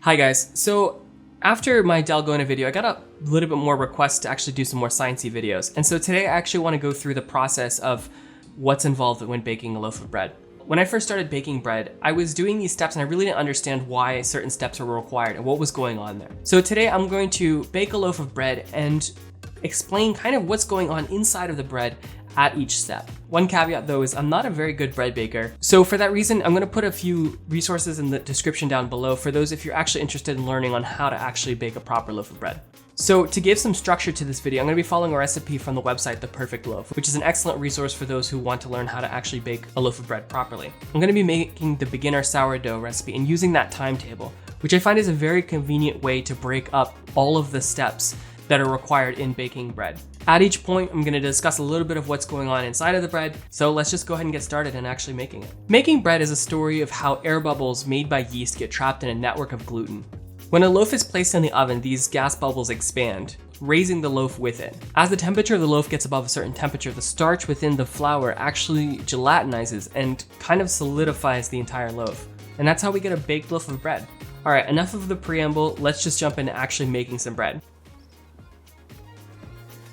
Hi guys, so after my Dalgona video, I got a little bit more requests to actually do some more sciencey videos. And so today I actually want to go through the process of what's involved when baking a loaf of bread. When I first started baking bread, I was doing these steps and I really didn't understand why certain steps were required and what was going on there. So today I'm going to bake a loaf of bread and explain kind of what's going on inside of the bread at each step. One caveat though is I'm not a very good bread baker. So for that reason, I'm gonna put a few resources in the description down below for those if you're actually interested in learning on how to actually bake a proper loaf of bread. So to give some structure to this video, I'm gonna be following a recipe from the website The Perfect Loaf, which is an excellent resource for those who want to learn how to actually bake a loaf of bread properly. I'm gonna be making the beginner sourdough recipe and using that timetable, which I find is a very convenient way to break up all of the steps that are required in baking bread. At each point, I'm gonna discuss a little bit of what's going on inside of the bread, so let's just go ahead and get started in actually making it. Making bread is a story of how air bubbles made by yeast get trapped in a network of gluten. When a loaf is placed in the oven, these gas bubbles expand, raising the loaf with it. As the temperature of the loaf gets above a certain temperature, the starch within the flour actually gelatinizes and kind of solidifies the entire loaf. And that's how we get a baked loaf of bread. All right, enough of the preamble, let's just jump into actually making some bread.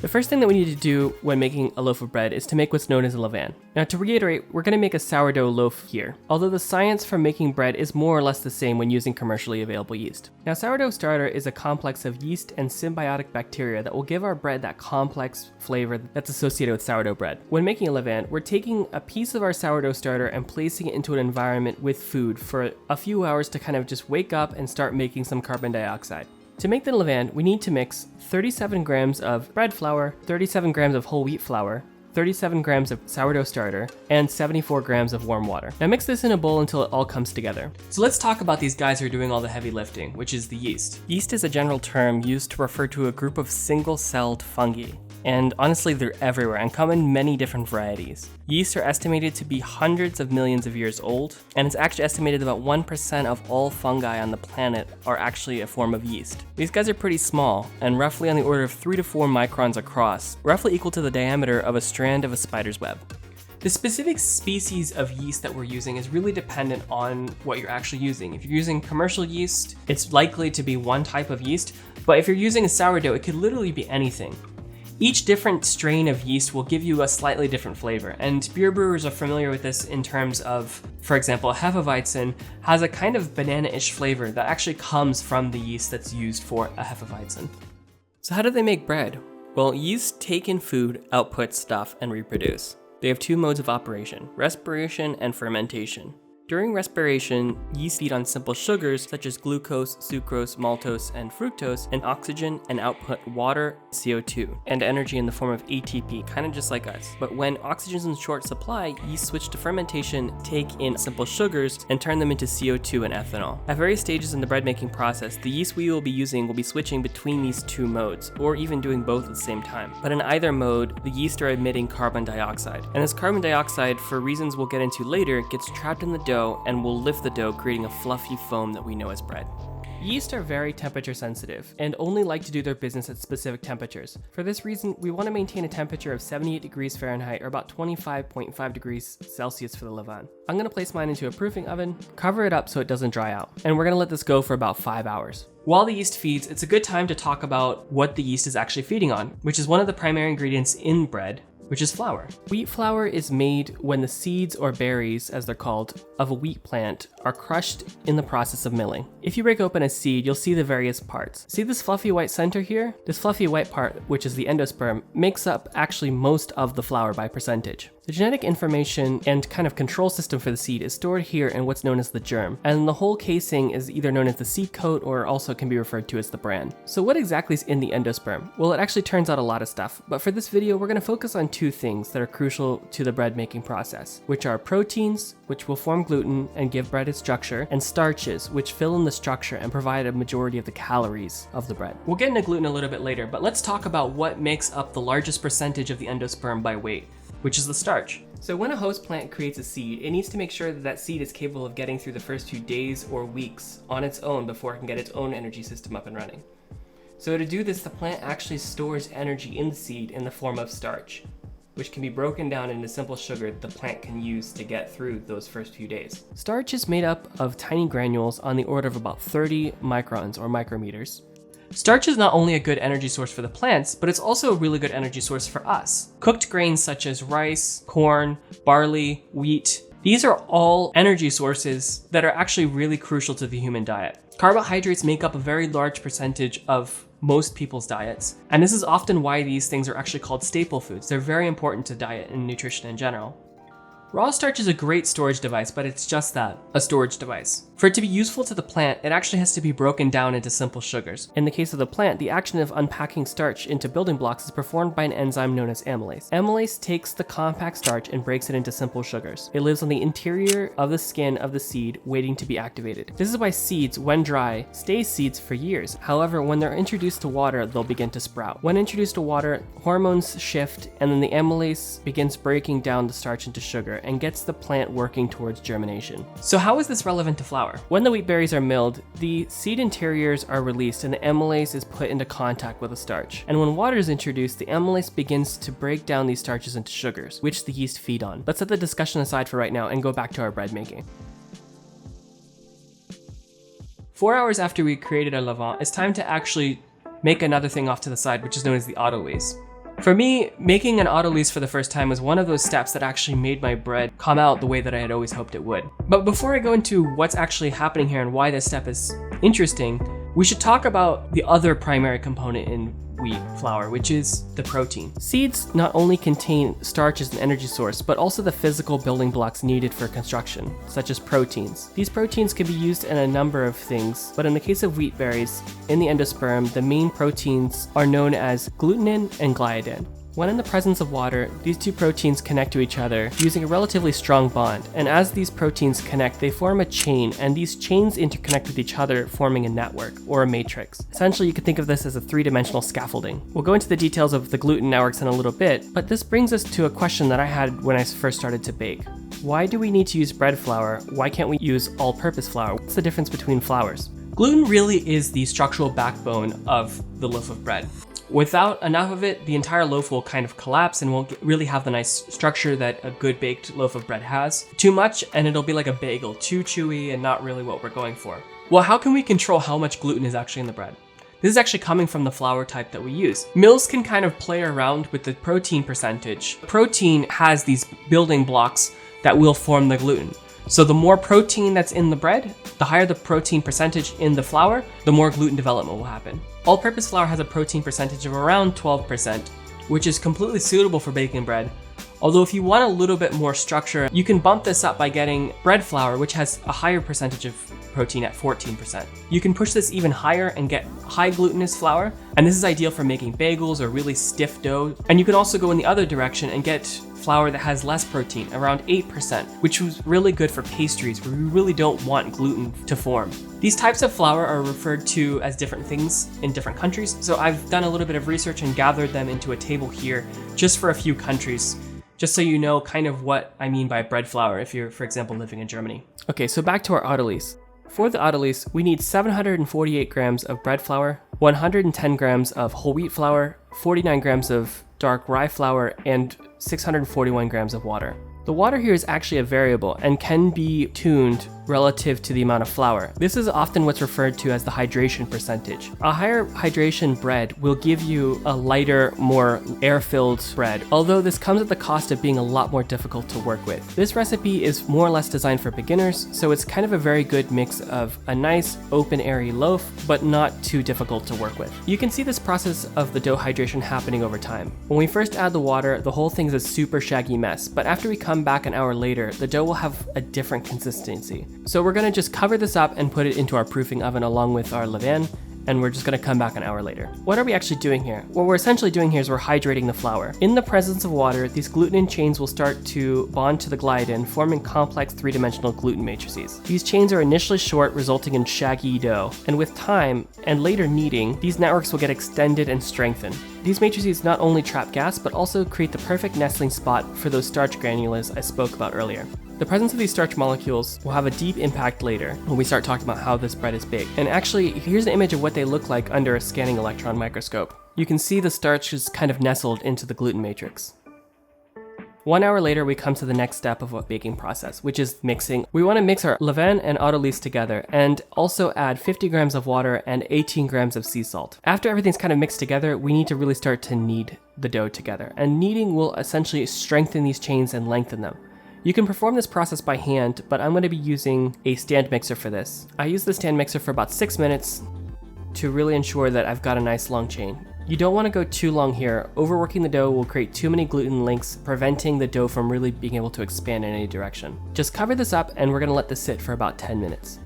The first thing that we need to do when making a loaf of bread is to make what's known as a levain. Now to reiterate, we're going to make a sourdough loaf here, although the science for making bread is more or less the same when using commercially available yeast. Now sourdough starter is a complex of yeast and symbiotic bacteria that will give our bread that complex flavor that's associated with sourdough bread. When making a levain, we're taking a piece of our sourdough starter and placing it into an environment with food for a few hours to kind of just wake up and start making some carbon dioxide. To make the levain, we need to mix 37 grams of bread flour, 37 grams of whole wheat flour, 37 grams of sourdough starter, and 74 grams of warm water. Now mix this in a bowl until it all comes together. So let's talk about these guys who are doing all the heavy lifting, which is the yeast. Yeast is a general term used to refer to a group of single-celled fungi. And honestly, they're everywhere and come in many different varieties. Yeast are estimated to be hundreds of millions of years old, and it's actually estimated about 1% of all fungi on the planet are actually a form of yeast. These guys are pretty small, and roughly on the order of 3 to 4 microns across, roughly equal to the diameter of a strand of a spider's web. The specific species of yeast that we're using is really dependent on what you're actually using. If you're using commercial yeast, it's likely to be one type of yeast, but if you're using a sourdough, it could literally be anything. Each different strain of yeast will give you a slightly different flavor, and beer brewers are familiar with this in terms of, for example, Hefeweizen has a kind of banana-ish flavor that actually comes from the yeast that's used for a Hefeweizen. So how do they make bread? Well, yeast take in food, output stuff, and reproduce. They have two modes of operation, respiration and fermentation. During respiration, yeast feed on simple sugars such as glucose, sucrose, maltose, and fructose, and oxygen and output water, CO2, and energy in the form of ATP, kind of just like us. But when oxygen is in short supply, yeast switch to fermentation, take in simple sugars, and turn them into CO2 and ethanol. At various stages in the bread making process, the yeast we will be using will be switching between these two modes, or even doing both at the same time. But in either mode, the yeast are emitting carbon dioxide. And this carbon dioxide, for reasons we'll get into later, gets trapped in the dough and will lift the dough, creating a fluffy foam that we know as bread. Yeast are very temperature sensitive and only like to do their business at specific temperatures. For this reason, we want to maintain a temperature of 78 degrees Fahrenheit or about 25.5 degrees Celsius for the levain. I'm going to place mine into a proofing oven, cover it up so it doesn't dry out, and we're going to let this go for about 5 hours. While the yeast feeds, it's a good time to talk about what the yeast is actually feeding on, which is one of the primary ingredients in bread, which is flour. Wheat flour is made when the seeds or berries, as they're called, of a wheat plant are crushed in the process of milling. If you break open a seed, you'll see the various parts. See this fluffy white center here? This fluffy white part, which is the endosperm, makes up actually most of the flour by percentage. The genetic information and kind of control system for the seed is stored here in what's known as the germ, and the whole casing is either known as the seed coat or also can be referred to as the bran. So what exactly is in the endosperm? Well, it actually turns out a lot of stuff, but for this video, we're going to focus on two things that are crucial to the bread making process, which are proteins, which will form gluten and give bread its structure, and starches, which fill in the structure and provide a majority of the calories of the bread. We'll get into gluten a little bit later, but let's talk about what makes up the largest percentage of the endosperm by weight, which is the starch. So when a host plant creates a seed, it needs to make sure that that seed is capable of getting through the first few days or weeks on its own before it can get its own energy system up and running. So to do this, the plant actually stores energy in the seed in the form of starch. which can be broken down into simple sugar the plant can use to get through those first few days. Starch is made up of tiny granules on the order of about 30 microns or micrometers. Starch is not only a good energy source for the plants, but it's also a really good energy source for us. Cooked grains such as rice, corn, barley, wheat, these are all energy sources that are actually really crucial to the human diet. Carbohydrates make up a very large percentage of most people's diets, and this is often why these things are actually called staple foods. They're very important to diet and nutrition in general. Raw starch is a great storage device, but it's just that, a storage device. For it to be useful to the plant, it actually has to be broken down into simple sugars. In the case of the plant, the action of unpacking starch into building blocks is performed by an enzyme known as amylase. Amylase takes the compact starch and breaks it into simple sugars. It lives on the interior of the skin of the seed, waiting to be activated. This is why seeds, when dry, stay seeds for years. However, when they're introduced to water, they'll begin to sprout. When introduced to water, hormones shift, and then the amylase begins breaking down the starch into sugar and gets the plant working towards germination. So how is this relevant to flour? When the wheat berries are milled, the seed interiors are released and the amylase is put into contact with the starch. And when water is introduced, the amylase begins to break down these starches into sugars, which the yeast feed on. Let's set the discussion aside for right now and go back to our bread making. 4 hours after we created our levain, it's time to actually make another thing off to the side, which is known as the autolyse. For me, making an autolyse for the first time was one of those steps that actually made my bread come out the way that I had always hoped it would. But before I go into what's actually happening here and why this step is interesting, we should talk about the other primary component in wheat flour, which is the protein. Seeds not only contain starch as an energy source, but also the physical building blocks needed for construction, such as proteins. These proteins can be used in a number of things, but in the case of wheat berries, in the endosperm, the main proteins are known as glutenin and gliadin. When in the presence of water, these two proteins connect to each other using a relatively strong bond, and as these proteins connect, they form a chain, and these chains interconnect with each other, forming a network, or a matrix. Essentially, you could think of this as a three-dimensional scaffolding. We'll go into the details of the gluten networks in a little bit, but this brings us to a question that I had when I first started to bake. Why do we need to use bread flour? Why can't we use all-purpose flour? What's the difference between flours? Gluten really is the structural backbone of the loaf of bread. Without enough of it, the entire loaf will kind of collapse and won't really have the nice structure that a good baked loaf of bread has. Too much and it'll be like a bagel, too chewy and not really what we're going for. Well, how can we control how much gluten is actually in the bread? This is actually coming from the flour type that we use. Mills can kind of play around with the protein percentage. Protein has these building blocks that will form the gluten. So the more protein that's in the bread, the higher the protein percentage in the flour, the more gluten development will happen. All-purpose flour has a protein percentage of around 12%, which is completely suitable for baking bread. Although if you want a little bit more structure, you can bump this up by getting bread flour, which has a higher percentage of protein at 14%. You can push this even higher and get high glutinous flour, and this is ideal for making bagels or really stiff dough. And you can also go in the other direction and get flour that has less protein, around 8%, which was really good for pastries where we really don't want gluten to form. These types of flour are referred to as different things in different countries, so I've done a little bit of research and gathered them into a table here just for a few countries, just so you know kind of what I mean by bread flour if you're, for example, living in Germany. Okay, so back to our autolyse. For the autolyse, we need 748 grams of bread flour, 110 grams of whole wheat flour, 49 grams of dark rye flour, and 641 grams of water. The water here is actually a variable and can be tuned relative to the amount of flour. This is often what's referred to as the hydration percentage. A higher hydration bread will give you a lighter, more air-filled bread, although this comes at the cost of being a lot more difficult to work with. This recipe is more or less designed for beginners, so it's kind of a very good mix of a nice, open, airy loaf, but not too difficult to work with. You can see this process of the dough hydration happening over time. When we first add the water, the whole thing's a super shaggy mess, but after we come back an hour later, the dough will have a different consistency. So we're gonna just cover this up and put it into our proofing oven along with our levain, and we're just gonna come back an hour later. What are we actually doing here? What we're essentially doing here is we're hydrating the flour. In the presence of water, these glutenin chains will start to bond to the gliadin, forming complex three-dimensional gluten matrices. These chains are initially short, resulting in shaggy dough, and with time and later kneading, these networks will get extended and strengthened. These matrices not only trap gas, but also create the perfect nestling spot for those starch granules I spoke about earlier. The presence of these starch molecules will have a deep impact later when we start talking about how this bread is baked. And actually, here's an image of what they look like under a scanning electron microscope. You can see the starch is kind of nestled into the gluten matrix. 1 hour later, we come to the next step of a baking process, which is mixing. We want to mix our levain and autolyses together and also add 50 grams of water and 18 grams of sea salt. After everything's kind of mixed together, we need to really start to knead the dough together. And kneading will essentially strengthen these chains and lengthen them. You can perform this process by hand, but I'm going to be using a stand mixer for this. I use the stand mixer for about 6 minutes to really ensure that I've got a nice long chain. You don't want to go too long here. Overworking the dough will create too many gluten links, preventing the dough from really being able to expand in any direction. Just cover this up and we're going to let this sit for about 10 minutes.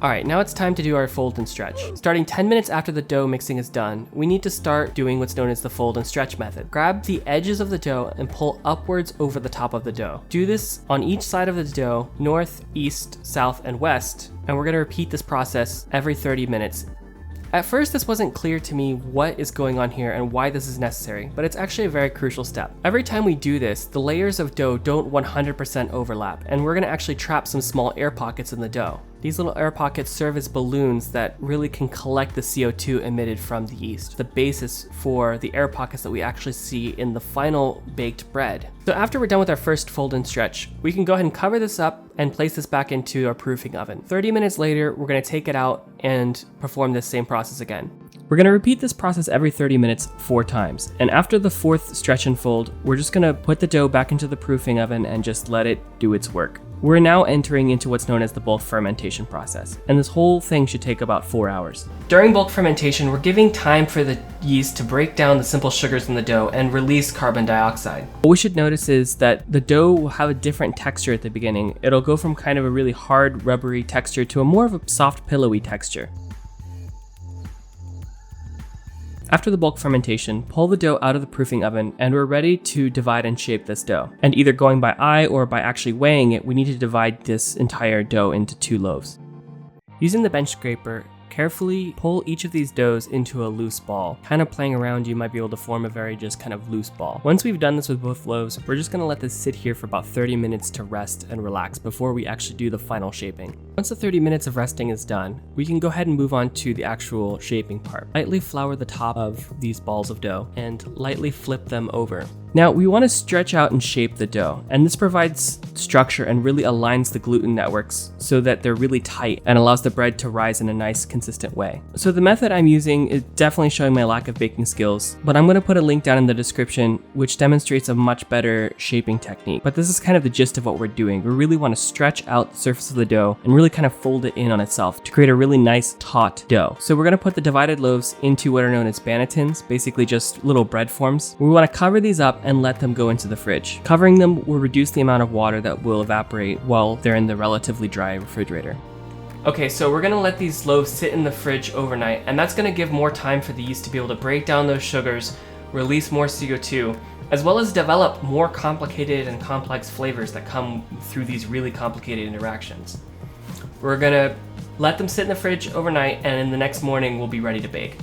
Alright, now it's time to do our fold and stretch. Starting 10 minutes after the dough mixing is done, we need to start doing what's known as the fold and stretch method. Grab the edges of the dough and pull upwards over the top of the dough. Do this on each side of the dough, north, east, south, and west, and we're going to repeat this process every 30 minutes. At first, this wasn't clear to me what is going on here and why this is necessary, but it's actually a very crucial step. Every time we do this, the layers of dough don't 100% overlap, and we're going to actually trap some small air pockets in the dough. These little air pockets serve as balloons that really can collect the CO2 emitted from the yeast, the basis for the air pockets that we actually see in the final baked bread. So after we're done with our first fold and stretch, we can go ahead and cover this up and place this back into our proofing oven. 30 minutes later, we're going to take it out and perform this same process again. We're going to repeat this process every 30 minutes 4 times. And after the 4th stretch and fold, we're just going to put the dough back into the proofing oven and just let it do its work. We're now entering into what's known as the bulk fermentation process, and this whole thing should take about 4 hours. During bulk fermentation, we're giving time for the yeast to break down the simple sugars in the dough and release carbon dioxide. What we should notice is that the dough will have a different texture at the beginning. It'll go from kind of a really hard, rubbery texture to a more of a soft, pillowy texture. After the bulk fermentation, pull the dough out of the proofing oven and we're ready to divide and shape this dough. And either going by eye or by actually weighing it, we need to divide this entire dough into 2 loaves. Using the bench scraper, carefully pull each of these doughs into a loose ball. Kind of playing around, you might be able to form a very just kind of loose ball. Once we've done this with both loaves, we're just gonna let this sit here for about 30 minutes to rest and relax before we actually do the final shaping. Once the 30 minutes of resting is done, we can go ahead and move on to the actual shaping part. Lightly flour the top of these balls of dough and lightly flip them over. Now we want to stretch out and shape the dough, and this provides structure and really aligns the gluten networks so that they're really tight and allows the bread to rise in a nice consistent way. So the method I'm using is definitely showing my lack of baking skills, but I'm going to put a link down in the description which demonstrates a much better shaping technique. But this is kind of the gist of what we're doing. We really want to stretch out the surface of the dough and really kind of fold it in on itself to create a really nice taut dough. So we're going to put the divided loaves into what are known as bannetons, basically just little bread forms. We want to cover these up and let them go into the fridge. Covering them will reduce the amount of water that will evaporate while they're in the relatively dry refrigerator. Okay, so we're gonna let these loaves sit in the fridge overnight, and that's gonna give more time for the yeast to be able to break down those sugars, release more CO2, as well as develop more complicated and complex flavors that come through these really complicated interactions. We're gonna let them sit in the fridge overnight, and in the next morning we'll be ready to bake.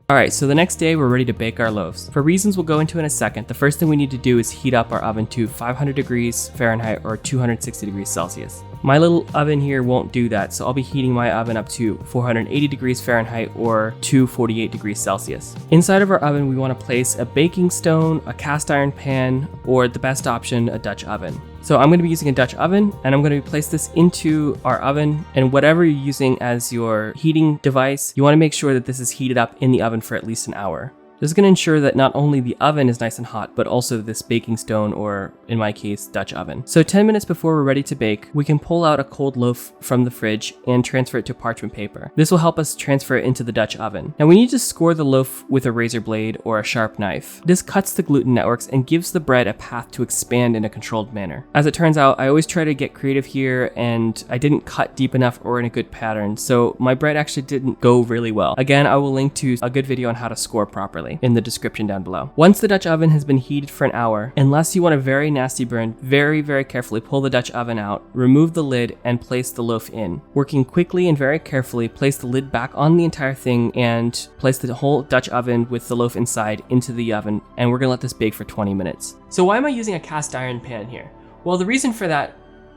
Alright, so the next day we're ready to bake our loaves. For reasons we'll go into in a second, the first thing we need to do is heat up our oven to 500 degrees Fahrenheit or 260 degrees Celsius. My little oven here won't do that, so I'll be heating my oven up to 480 degrees Fahrenheit or 248 degrees Celsius. Inside of our oven, we want to place a baking stone, a cast iron pan, or the best option, a Dutch oven. So I'm going to be using a Dutch oven, and I'm going to place this into our oven, and whatever you're using as your heating device, you want to make sure that this is heated up in the oven for at least an hour. This is going to ensure that not only the oven is nice and hot, but also this baking stone, or in my case, Dutch oven. So 10 minutes before we're ready to bake, we can pull out a cold loaf from the fridge and transfer it to parchment paper. This will help us transfer it into the Dutch oven. Now we need to score the loaf with a razor blade or a sharp knife. This cuts the gluten networks and gives the bread a path to expand in a controlled manner. As it turns out, I always try to get creative here, and I didn't cut deep enough or in a good pattern, so my bread actually didn't go really well. Again, I will link to a good video on how to score properly in the description down below. Once the Dutch oven has been heated for an hour, unless you want a very nasty burn, very carefully pull the Dutch oven out, remove the lid, and place the loaf in. Working quickly and very carefully, place the lid back on the entire thing and place the whole Dutch oven with the loaf inside into the oven, and we're gonna let this bake for 20 minutes. So why am I using a cast iron pan here? Well, the reason for that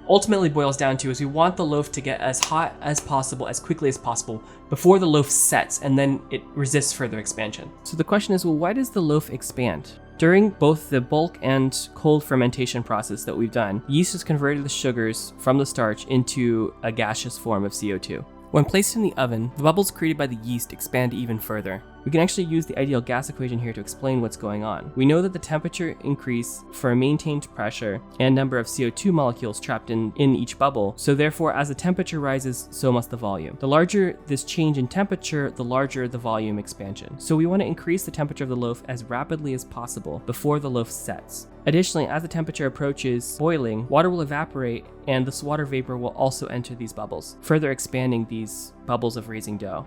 ultimately boils down to is we want the loaf to get as hot as possible, as quickly as possible, before the loaf sets, and then it resists further expansion. So the question is, well, why does the loaf expand? During both the bulk and cold fermentation process that we've done, yeast has converted the sugars from the starch into a gaseous form of CO2. When placed in the oven, the bubbles created by the yeast expand even further. We can actually use the ideal gas equation here to explain what's going on. We know that the temperature increase for a maintained pressure and number of CO2 molecules trapped in each bubble, so therefore as the temperature rises, so must the volume. The larger this change in temperature, the larger the volume expansion. So we want to increase the temperature of the loaf as rapidly as possible before the loaf sets. Additionally, as the temperature approaches boiling, water will evaporate and this water vapor will also enter these bubbles, further expanding these bubbles of raising dough.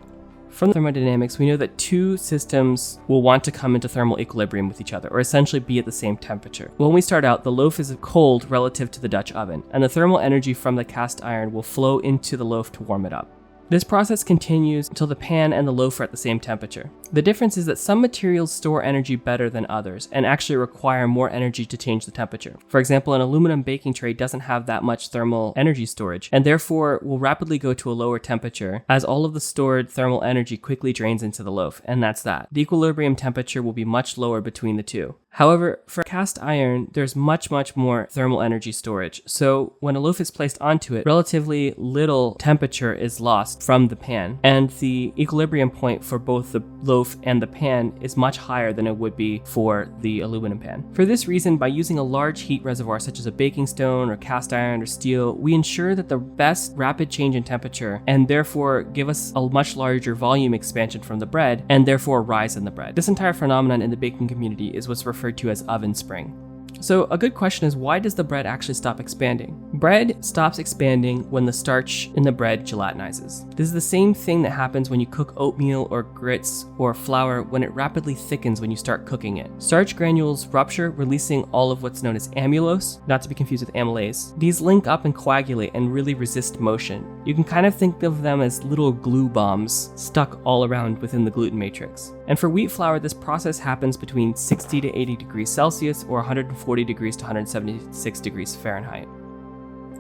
From thermodynamics, we know that two systems will want to come into thermal equilibrium with each other, or essentially be at the same temperature. When we start out, the loaf is cold relative to the Dutch oven, and the thermal energy from the cast iron will flow into the loaf to warm it up. This process continues until the pan and the loaf are at the same temperature. The difference is that some materials store energy better than others and actually require more energy to change the temperature. For example, an aluminum baking tray doesn't have that much thermal energy storage and therefore will rapidly go to a lower temperature as all of the stored thermal energy quickly drains into the loaf, and that's that. The equilibrium temperature will be much lower between the two. However, for cast iron, there's much more thermal energy storage. So when a loaf is placed onto it, relatively little temperature is lost from the pan, and the equilibrium point for both the loaf and the pan is much higher than it would be for the aluminum pan. For this reason, by using a large heat reservoir such as a baking stone or cast iron or steel, we ensure that the best rapid change in temperature and therefore give us a much larger volume expansion from the bread and therefore rise in the bread. This entire phenomenon in the baking community is what's referred to as oven spring. So a good question is, why does the bread actually stop expanding? Bread stops expanding when the starch in the bread gelatinizes. This is the same thing that happens when you cook oatmeal or grits or flour when it rapidly thickens when you start cooking it. Starch granules rupture, releasing all of what's known as amylose, not to be confused with amylase. These link up and coagulate and really resist motion. You can kind of think of them as little glue bombs stuck all around within the gluten matrix. And for wheat flour, this process happens between 60 to 80 degrees Celsius or 140 degrees to 176 degrees Fahrenheit.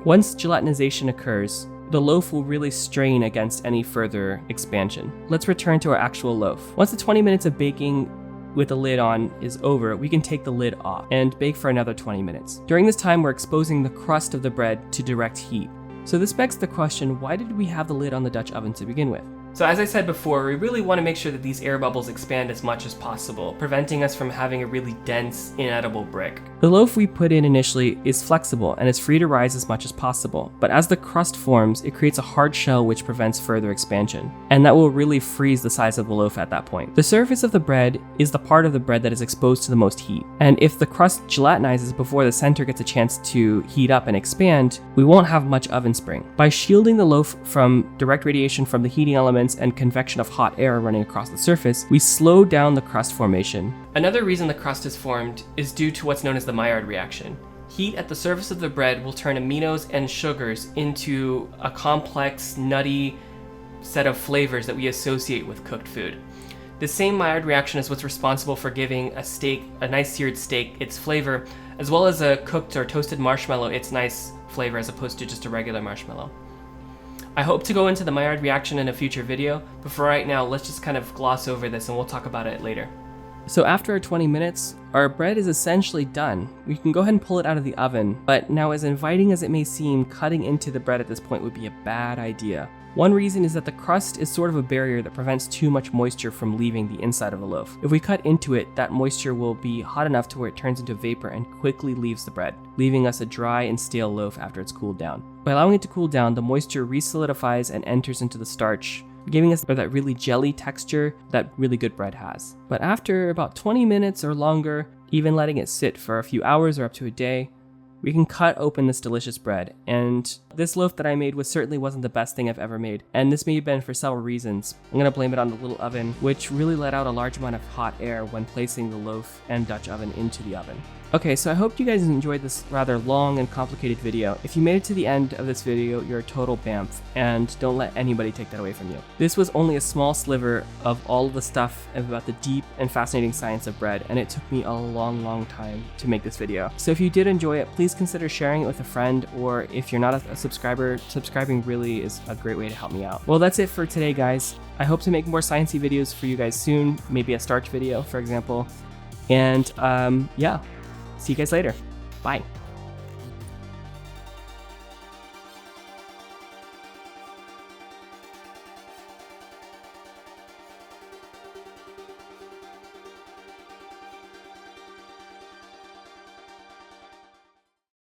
Once gelatinization occurs, the loaf will really strain against any further expansion. Let's return to our actual loaf. Once the 20 minutes of baking with the lid on is over, we can take the lid off and bake for another 20 minutes. During this time, we're exposing the crust of the bread to direct heat. So this begs the question, why did we have the lid on the Dutch oven to begin with? So as I said before, we really want to make sure that these air bubbles expand as much as possible, preventing us from having a really dense, inedible brick. The loaf we put in initially is flexible and is free to rise as much as possible, but as the crust forms, it creates a hard shell which prevents further expansion, and that will really freeze the size of the loaf at that point. The surface of the bread is the part of the bread that is exposed to the most heat, and if the crust gelatinizes before the center gets a chance to heat up and expand, we won't have much oven spring. By shielding the loaf from direct radiation from the heating elements and convection of hot air running across the surface, we slow down the crust formation. Another reason the crust is formed is due to what's known as the Maillard reaction. Heat at the surface of the bread will turn aminos and sugars into a complex, nutty set of flavors that we associate with cooked food. The same Maillard reaction is what's responsible for giving a steak, a nice seared steak, its flavor, as well as a cooked or toasted marshmallow its nice flavor as opposed to just a regular marshmallow. I hope to go into the Maillard reaction in a future video, but for right now, let's just kind of gloss over this and we'll talk about it later. So after 20 minutes, our bread is essentially done. We can go ahead and pull it out of the oven, but now as inviting as it may seem, cutting into the bread at this point would be a bad idea. One reason is that the crust is sort of a barrier that prevents too much moisture from leaving the inside of the loaf. If we cut into it, that moisture will be hot enough to where it turns into vapor and quickly leaves the bread, leaving us a dry and stale loaf after it's cooled down. By allowing it to cool down, the moisture re-solidifies and enters into the starch, giving us that really jelly texture that really good bread has. But after about 20 minutes or longer, even letting it sit for a few hours or up to a day, we can cut open this delicious bread. And this loaf that I made certainly wasn't the best thing I've ever made, and this may have been for several reasons. I'm gonna blame it on the little oven, which really let out a large amount of hot air when placing the loaf and Dutch oven into the oven. Okay, so I hope you guys enjoyed this rather long and complicated video. If you made it to the end of this video, you're a total bamf, and don't let anybody take that away from you. This was only a small sliver of all of the stuff about the deep and fascinating science of bread, and it took me a long time to make this video. So if you did enjoy it, please consider sharing it with a friend, or if you're not a subscriber, subscribing really is a great way to help me out. Well, that's it for today, guys. I hope to make more sciencey videos for you guys soon, maybe a starch video, for example. And yeah. See you guys later. Bye.